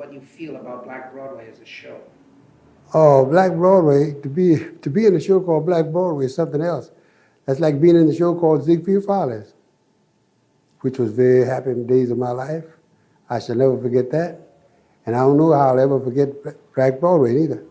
what you feel about Black Broadway as a show. Oh, Black Broadway, to be in a show called Black Broadway is something else. That's like being in the show called Ziegfeld Follies, which was very happy days of my life. I shall never forget that. And I don't know how I'll ever forget Black Broadway either.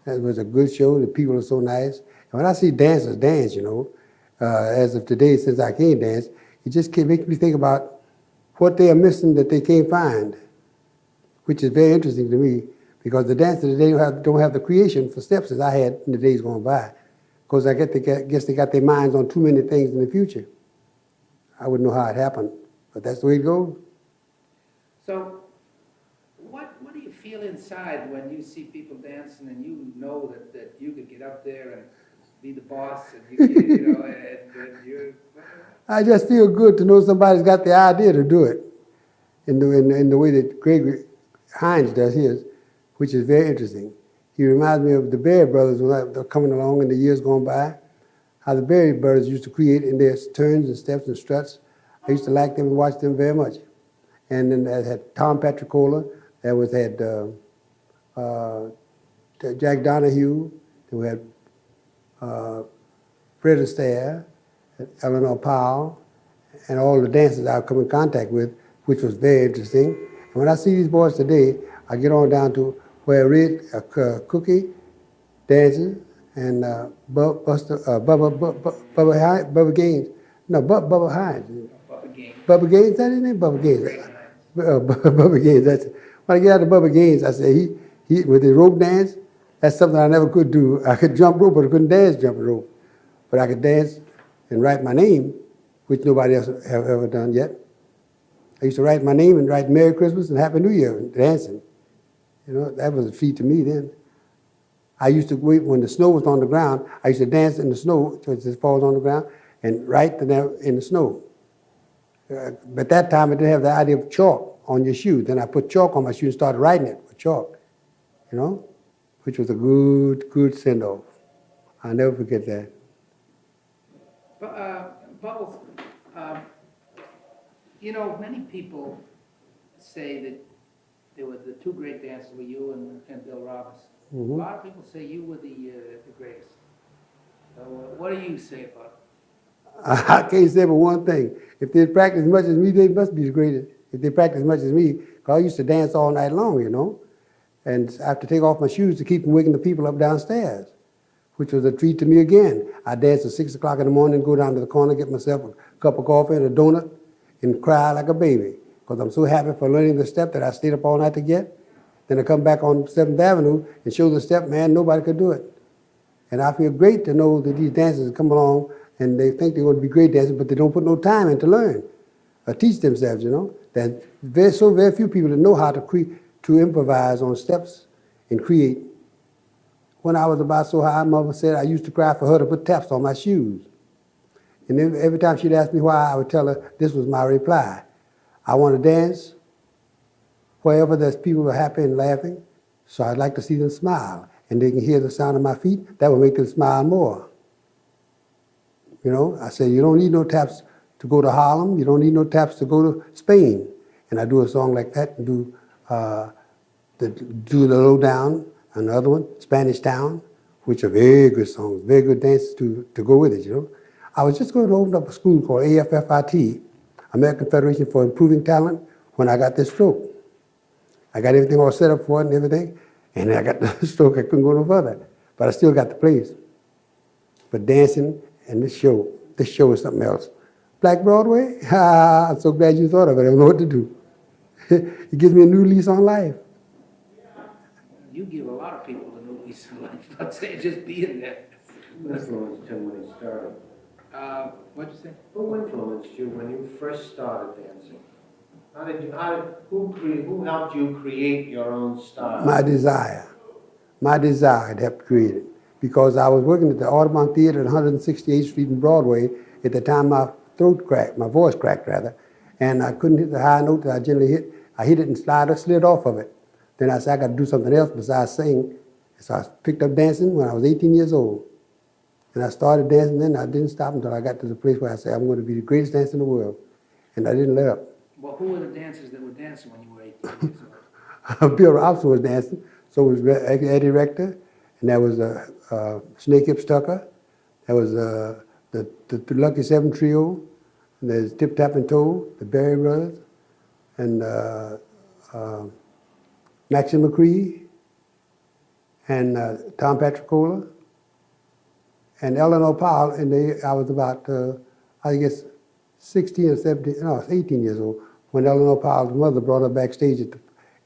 It was a good show. The people are so nice. And when I see dancers dance, as of today, since I can't dance, it just makes me think about what they are missing that they can't find, which is very interesting to me, because the dancers today don't have the creation for steps as I had in the days going by, because I guess they got their minds on too many things in the future. I wouldn't know how it happened, but that's the way it goes. So what do you feel inside when you see people dancing and you know that you could get up there and be the boss and and you're... I just feel good to know somebody's got the idea to do it in the way that Gregory Hines does his, which is very interesting. He reminds me of the Berry Brothers when they're coming along in the years gone by, how the Berry Brothers used to create in their turns and steps and struts. I used to like them and watch them very much. And then I had Tom Petricola, had Jack Donahue, then we had Fred Astaire, Eleanor Powell, and all the dancers I've come in contact with, which was very interesting. And when I see these boys today, I get on down to where Cookie dances and Bubba Gaines. No, Bubba Hines. Bubba Gaines. Bubba Gaines, is that his name? Bubba Gaines. Bubba Gaines, that's it. When I get out to Bubba Gaines, I say, he with his rope dance, that's something I never could do. I could jump rope, but I couldn't dance jump rope. But I could dance and write my name, which nobody else have ever done yet. I used to write my name and write Merry Christmas and Happy New Year dancing. That was a feat to me then. I used to wait when the snow was on the ground. I used to dance in the snow till it just falls on the ground and write in the snow. But that time I didn't have the idea of chalk on your shoe. Then I put chalk on my shoe and started writing it with chalk, which was a good send-off. I'll never forget that. Bubbles, many people say that there were the two great dancers were you and Bill Roberts. Mm-hmm. A lot of people say you were the greatest. So what do you say about it? I can't say but one thing. If they practice as much as me, they must be the greatest. If they practice as much as me, because I used to dance all night long, and I have to take off my shoes to keep from waking the people up downstairs, which was a treat to me again. I dance at 6 o'clock in the morning, go down to the corner, get myself a cup of coffee and a donut, and cry like a baby, because I'm so happy for learning the step that I stayed up all night to get. Then I come back on 7th Avenue and show the step, man, nobody could do it. And I feel great to know that these dancers come along and they think they're going to be great dancers, but they don't put no time in to learn or teach themselves, There's very few people that know how to improvise on steps and create. When I was about so high, Mother said I used to cry for her to put taps on my shoes. And then every time she'd ask me why, I would tell her this was my reply. I want to dance wherever there's people who are happy and laughing, so I'd like to see them smile. And they can hear the sound of my feet, that would make them smile more. I say, you don't need no taps to go to Harlem, you don't need no taps to go to Spain. And I do a song like that and do the Low Down, another one, Spanish Town, which are very good songs, very good dances to go with it, I was just going to open up a school called AFFIT, American Federation for Improving Talent, when I got this stroke. I got everything all set up for it and everything, and then I got the stroke, I couldn't go no further. But I still got the place. But dancing and this show is something else. Black Broadway? I'm so glad you thought of it. I don't know what to do. It gives me a new lease on life. You give a lot of people a new lease on life. I'd say just being there. Who influenced him when he started? What'd you say? Who influenced you when you first started dancing? Who helped you create your own style? My desire had helped create it. Because I was working at the Audubon Theater at 168th Street and Broadway at the time my voice cracked rather, and I couldn't hit the high note that I generally hit. I hit it and slid off of it. Then I said I got to do something else besides sing. So I picked up dancing when I was 18 years old. And I started dancing then. I didn't stop until I got to the place where I said I'm going to be the greatest dancer in the world. And I didn't let up. Well, who were the dancers that were dancing when you were 18 years old? Bill Robson was dancing. So was Eddie Rector, and there was Snake Hip Stucker. There was the Lucky Seven Trio, and there's Tip Tap and Toe, the Berry Brothers, and Maxie McCree, and Tom Patricola, and Eleanor Powell. And I was about, I guess, 16 or 17, no, I was 18 years old when Eleanor Powell's mother brought her backstage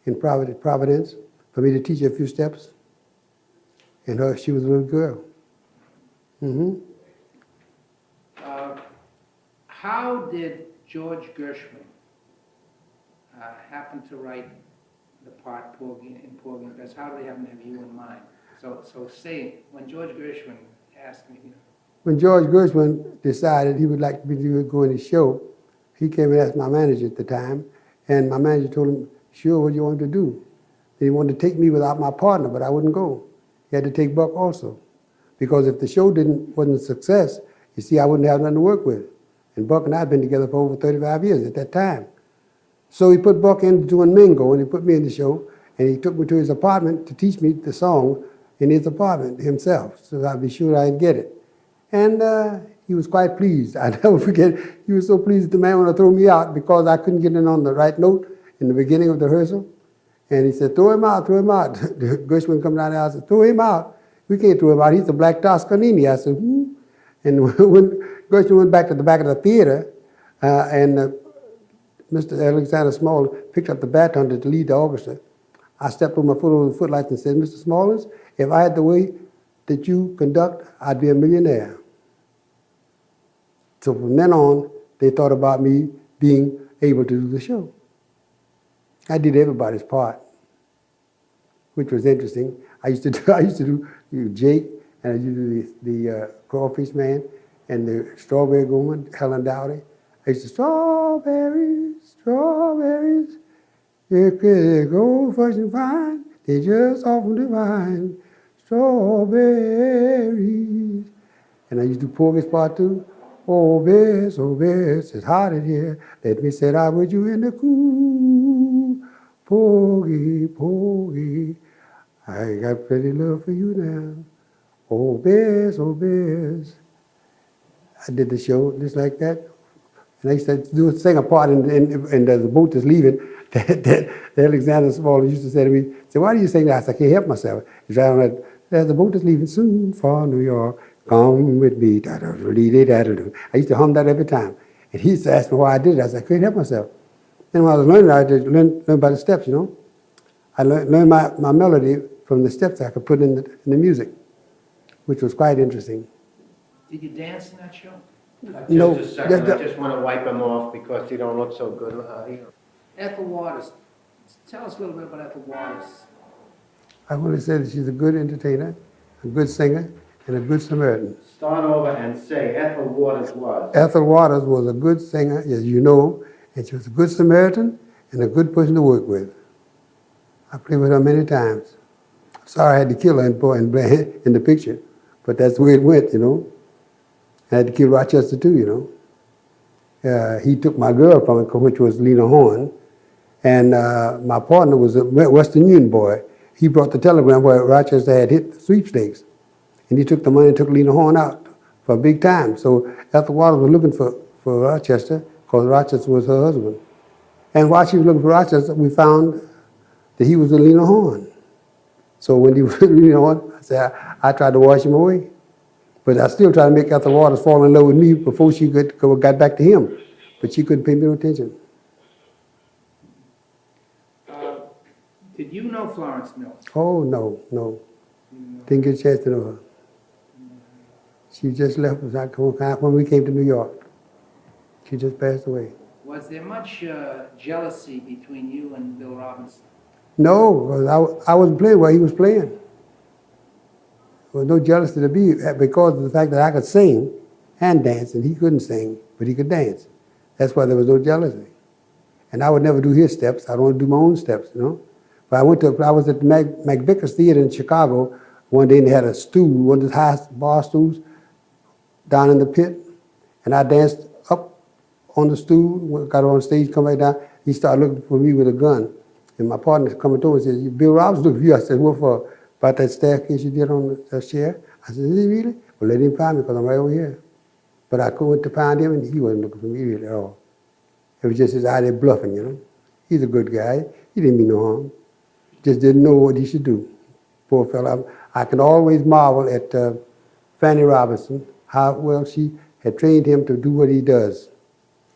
in Providence for me to teach her a few steps. And she was a little girl. Mm-hmm. How did George Gershwin happen to write the part Porgy in Porgy and Bess? How did he happen to have you in mind? So say, when George Gershwin asked me, When George Gershwin decided he would like me to go in his show, he came and asked my manager at the time, and my manager told him, sure, what do you want to do? And he wanted to take me without my partner, but I wouldn't go. He had to take Buck also. Because if the show wasn't a success, you see, I wouldn't have nothing to work with. And Buck and I had been together for over 35 years at that time. So he put Buck into doing Mingo, and he put me in the show, and he took me to his apartment to teach me the song in his apartment himself, so I'd be sure I'd get it. And he was quite pleased. I never forget, he was so pleased the man wanted to throw me out because I couldn't get in on the right note in the beginning of the rehearsal. And he said, throw him out, throw him out. Gershwin come down there, I said, throw him out. We can't throw him out, he's a black Toscanini. I said, hmm. And when Gershwin went back to the back of the theater, and Mr. Alexander Small picked up the baton to lead the orchestra, I stepped with my foot over the footlights and said, Mr. Smallins, if I had the way that you conduct, I'd be a millionaire. So from then on, they thought about me being able to do the show. I did everybody's part, which was interesting. I used to do Jake, and I used to do the crawfish man, and the strawberry woman, Helen Dowdy. I used to strawberries, strawberries, they go fresh and fine, they just often divine, strawberries. And I used to do Porgy's part too. Oh, Bess, it's hot in here. Let me sit out with you in the cool. Porgy, Porgy, I got plenty love for you now. Oh, Bess, I did the show just like that. And I used to sing a part in the boat that's leaving. The Alexander Small used to say to me, why do you sing that? I said, I can't help myself. He's right on that, there's the boat that's leaving soon for New York. Come with me. I used to hum that every time. And he used to ask me why I did it. I said, I couldn't help myself. And when I was learning, I had to learn by the steps, you know. I learned my melody from the steps I could put in the music, which was quite interesting. did you dance in that show? No. Just a second, I just want to wipe them off because they don't look so good. Ethel Waters. Tell us a little bit about Ethel Waters. I want to say that she's a good entertainer, a good singer, and a good Samaritan. Start over and say Ethel Waters was. Ethel Waters was a good singer, as you know, and she was a good Samaritan and a good person to work with. I played with her many times. Sorry I had to kill her in the picture, but that's the way it went, you know. I had to kill Rochester too, you know. He took my girl from it, which was Lena Horne, and my partner was a Western Union boy. He brought the telegram where Rochester had hit the sweepstakes, and he took the money and took Lena Horne out for a big time. So Ethel Waters was looking for Rochester because Rochester was her husband. And while she was looking for Rochester, we found that he was with Lena Horne. So when he was with Lena Horne, I said, I tried to wash him away. But I still tried to make Ethel Waters fall in love with me before she got back to him. But she couldn't pay me no attention. Did you know Florence Mills? Oh, no. Didn't get a chance to know her. She just left us when we came to New York. She just passed away. Was there much jealousy between you and Bill Robinson? No, I wasn't playing while he was playing. There was no jealousy to be because of the fact that I could sing and dance, and he couldn't sing, but he could dance. That's why there was no jealousy. And I would never do his steps. I'd only do my own steps, you know. But I was at the McVickers Theater in Chicago one day, and they had a stool, one of the highest bar stools, down in the pit, and I danced up on the stool, got on stage, come back down. He started looking for me with a gun, And my partner coming to me and said, Bill Roberts looking for you. I said, what for? About that staircase you did on the chair? I said, is he really? Well, let him find me because I'm right over here. But I couldn't to find him, and he wasn't looking for me really at all. It was just his out there bluffing, you know. He's a good guy. He didn't mean no harm. Just didn't know what he should do. Poor fella. I can always marvel at Fanny Robinson, how well she had trained him to do what he does,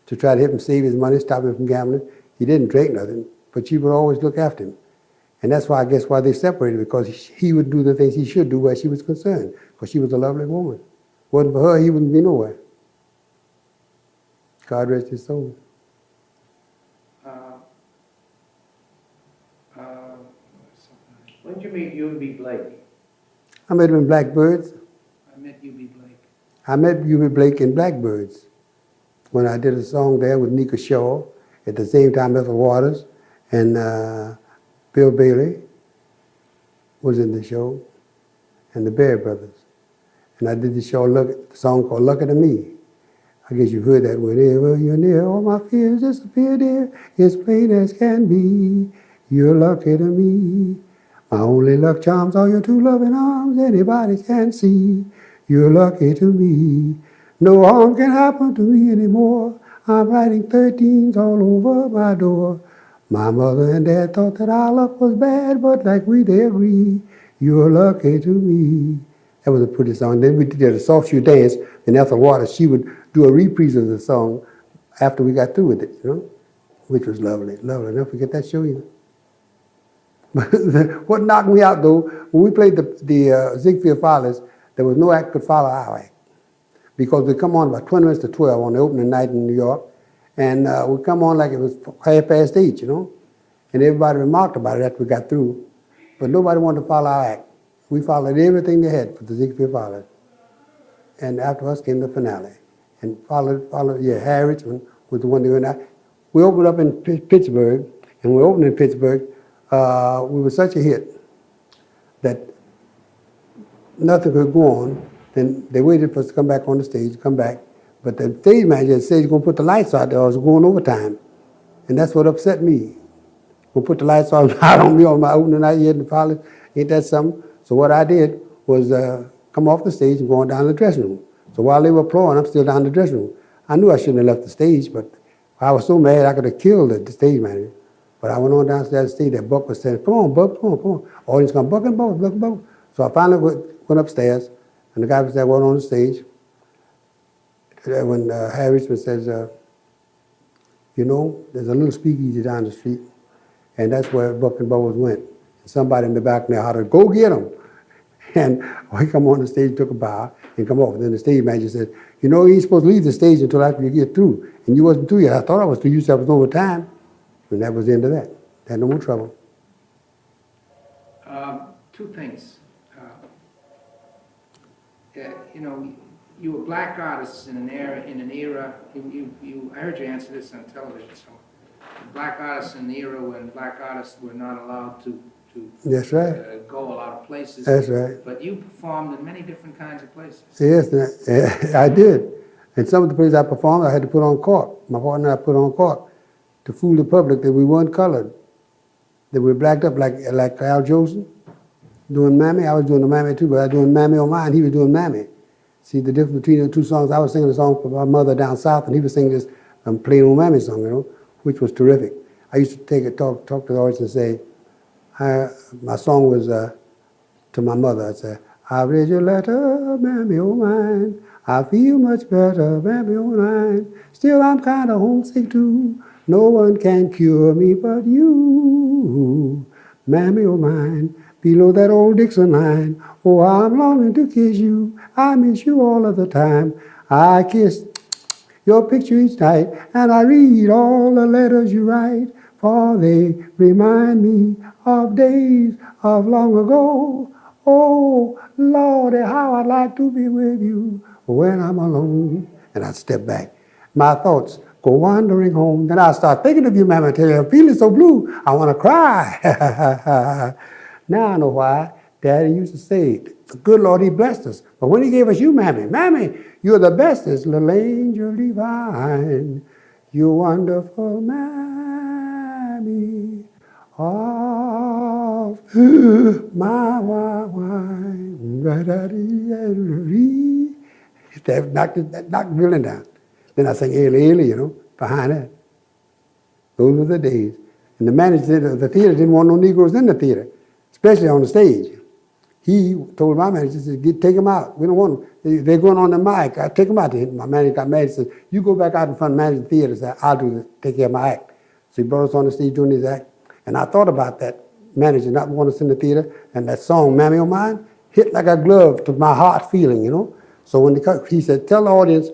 to try to help him save his money, stop him from gambling. He didn't drink nothing, but she would always look after him. And that's why I guess why they separated, because he would do the things he should do where she was concerned, because she was a lovely woman. Wasn't for her, he wouldn't be nowhere. God rest his soul. When did you meet U.B. Blake? I met him in Blackbirds. I met U.B. Blake. I met U.B. Blake in Blackbirds when I did a song there with Nika Shaw. At the same time, Ethel Waters and Bill Bailey was in the show, and the Bear Brothers. And I did the song called Lucky to Me. I guess you've heard that. Whenever you're near, all my fears disappear, dear. It's plain as can be. You're lucky to me. My only luck charms are your two loving arms. Anybody can see. You're lucky to me. No harm can happen to me anymore. I'm writing 13s all over my door. My mother and dad thought that our luck was bad, but like we they agree, you're lucky to me. That was a pretty song. Then we did a soft shoe dance, and Ethel Waters, she would do a reprise of the song after we got through with it, you know, which was lovely, lovely. I'll never forget that show either. But what knocked me out, though, when we played the Ziegfeld Follies, there was no act could follow our act. Because we come on about 20 minutes to 12 on the opening night in New York, and we come on like it was 8:30, you know, and everybody remarked about it after we got through, but nobody wanted to follow our act. We followed everything they had for the Ziegfeld Follies, and after us came the finale, and Harry Richmond was the one that went out. We opened up in Pittsburgh, and we opened in Pittsburgh. We were such a hit that nothing could go on. Then they waited for us to come back on the stage, but the stage manager said he's going to put the lights out there, or it's going overtime. And that's what upset me. We'll put the lights out on me on my opening night here in the Follies. Ain't that something? So what I did was come off the stage and go on down to the dressing room. So while they were applauding, I'm still down in the dressing room. I knew I shouldn't have left the stage, but I was so mad I could have killed the stage manager. But I went on downstairs the stage. That Buck was saying, come on, Buck, come on, come on. Audience come, Buck and Buck, Buck and Buck. So I finally went upstairs, and the guy was there, went on the stage. When Harry Richmond says, you know, there's a little speakeasy down the street, and that's where Buck and Bubbles went. And somebody in the back there hollered, go get him. And he come on the stage, took a bow, and come off. And then the stage manager said, you know, you ain't supposed to leave the stage until after you get through. And you wasn't through yet. I thought I was through. You said I was over time. And that was the end of that. Had no more trouble. Two things. You know, you were black artists in an era. I heard you answer this on television. So, black artists in an era when black artists were not allowed to That's right. go a lot of places. That's right. But you performed in many different kinds of places. Yes, I did. And some of the places I performed, I had to put on cork. My partner and I put on cork to fool the public that we weren't colored, that we were blacked up like Al Jolson doing Mammy. I was doing the Mammy too, but I was doing Mammy on mine. He was doing Mammy. See the difference between the two songs? I was singing a song for my mother down south, and he was singing this plain old Mammy song, you know, which was terrific. I used to talk to the audience and say, my song was to my mother. I'd say, I read your letter, Mammy, oh mine. I feel much better, Mammy, oh mine. Still, I'm kind of homesick too. No one can cure me but you, Mammy, oh mine. Below that old Dixon line, oh, I'm longing to kiss you. I miss you all of the time. I kiss your picture each night, and I read all the letters you write, for they remind me of days of long ago. Oh, Lordy, how I'd like to be with you when I'm alone. And I'd step back. My thoughts go wandering home. Then I start thinking of you, Mama, and tell you, I'm feeling so blue, I want to cry. Now I know why Daddy used to say, the good Lord, he blessed us. But when he gave us you, Mammy, Mammy, you're the bestest little angel divine. You're wonderful, Mammy. Oh, My why, that knocked the violin down. Then I sang Ailey, Ailey, you know, behind that. Those were the days. And the manager of the theater didn't want no Negroes in the theater, especially on the stage. He told my manager, he said, take them out. We don't want them. They're going on the mic. I take them out. My manager got mad and said, you go back out in front of the manager of the theater. Said, I'll do this, take care of my act. So he brought us on the stage doing his act. And I thought about that manager not wanting us in the theater, and that song, Mammy O' Mine, hit like a glove to my heart feeling, you know. So when he said, tell the audience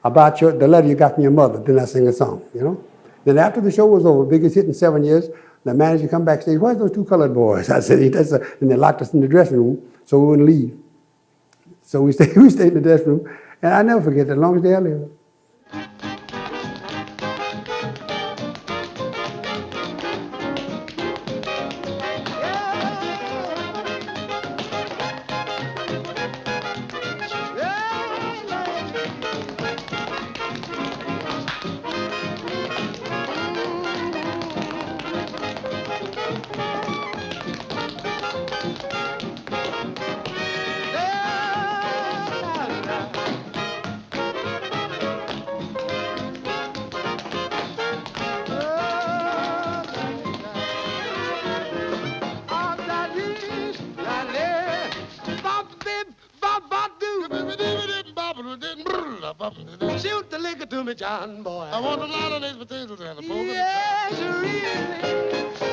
about the letter you got from your mother, then I sing a song, you know. Then after the show was over, biggest hit in 7 years, the manager come backstage, where's those two colored boys? I said, and they locked us in the dressing room so we wouldn't leave. So we stayed in the dressing room, and I never forget that, as long as they live. Shoot the liquor to me, John boy. I want a lot of these potatoes and a poke. Yes, really.